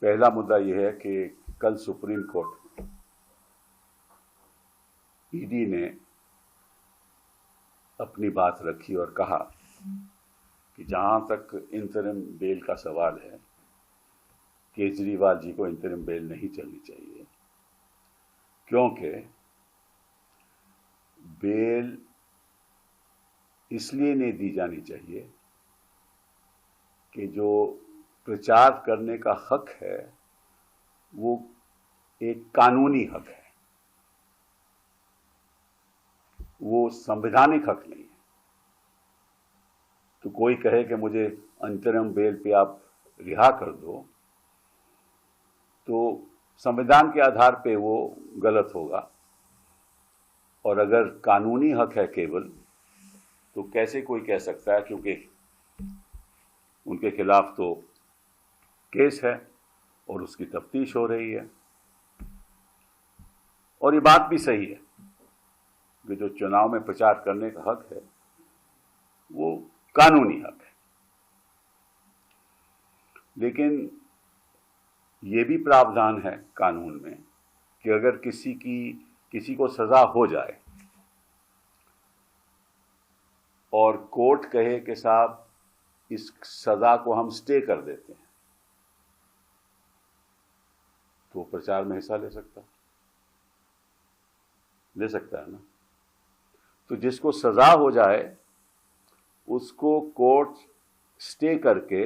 पहला मुद्दा यह है कि कल सुप्रीम कोर्ट ईडी ने अपनी बात रखी और कहा कि जहां तक इंतरिम बेल का सवाल है, केजरीवाल जी को इंतरिम बेल नहीं चलनी चाहिए, क्योंकि बेल इसलिए नहीं दी जानी चाहिए कि जो प्रचार करने का हक है वो एक कानूनी हक है, वो संवैधानिक हक नहीं है। तो कोई कहे कि मुझे अंतरिम बेल पे आप रिहा कर दो, तो संविधान के आधार पे वो गलत होगा। और अगर कानूनी हक है केवल, तो कैसे कोई कह सकता है, क्योंकि उनके खिलाफ तो केस है और उसकी तफ्तीश हो रही है। और ये बात भी सही है कि जो चुनाव में प्रचार करने का हक है वो कानूनी हक है, लेकिन ये भी प्रावधान है कानून में कि अगर किसी को सजा हो जाए और कोर्ट कहे कि साहब इस सजा को हम स्टे कर देते हैं, तो प्रचार में हिस्सा ले सकता है ना। तो जिसको सजा हो जाए उसको कोर्ट स्टे करके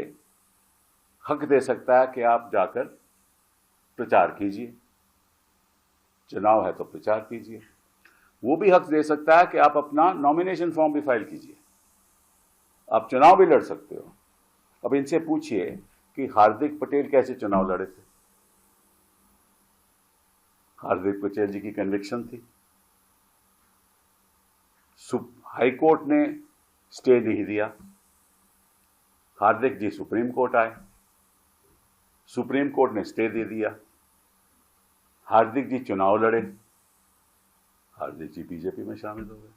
हक दे सकता है कि आप जाकर प्रचार कीजिए, चुनाव है तो प्रचार कीजिए। वो भी हक दे सकता है कि आप अपना नॉमिनेशन फॉर्म भी फाइल कीजिए, आप चुनाव भी लड़ सकते हो। अब इनसे पूछिए कि हार्दिक पटेल कैसे चुनाव लड़े थे। हार्दिक पटेल जी की कन्विक्शन थी, हाई कोर्ट ने स्टे नहीं दिया, हार्दिक जी सुप्रीम कोर्ट आए, सुप्रीम कोर्ट ने स्टे दे दिया, हार्दिक जी चुनाव लड़े, हार्दिक जी बीजेपी में शामिल हो गए।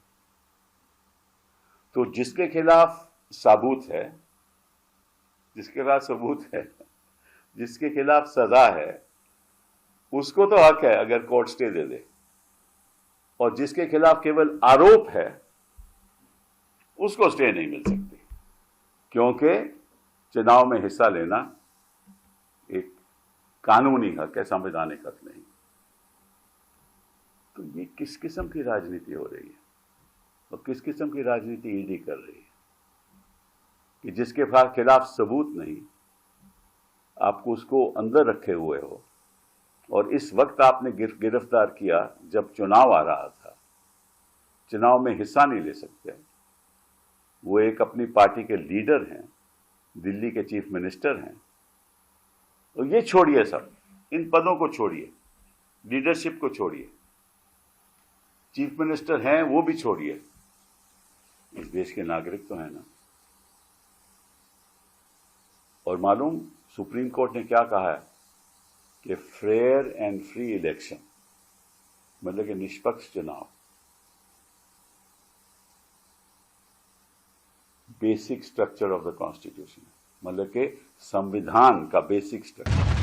तो जिसके खिलाफ सबूत है, जिसके खिलाफ सजा है, उसको तो हक है अगर कोर्ट स्टे दे दे, और जिसके खिलाफ केवल आरोप है उसको स्टे नहीं मिल सकती, क्योंकि चुनाव में हिस्सा लेना एक कानूनी हक है, संवैधानिक हक नहीं। तो ये किस किस्म की राजनीति हो रही है और किस किस्म की राजनीति ईडी कर रही है कि जिसके खिलाफ सबूत नहीं, आपको उसको अंदर रखे हुए हो, और इस वक्त आपने गिरफ्तार किया जब चुनाव आ रहा था, चुनाव में हिस्सा नहीं ले सकते। वो एक अपनी पार्टी के लीडर हैं, दिल्ली के चीफ मिनिस्टर हैं। तो ये छोड़िए, सब इन पदों को छोड़िए, लीडरशिप को छोड़िए, चीफ मिनिस्टर हैं वो भी छोड़िए, इस देश के नागरिक तो हैं ना। और मालूम सुप्रीम कोर्ट ने क्या कहा है कि फेयर एंड फ्री इलेक्शन, मतलब कि निष्पक्ष चुनाव, basic structure of the constitution, मतलब कि संविधान का बेसिक स्ट्रक्चर।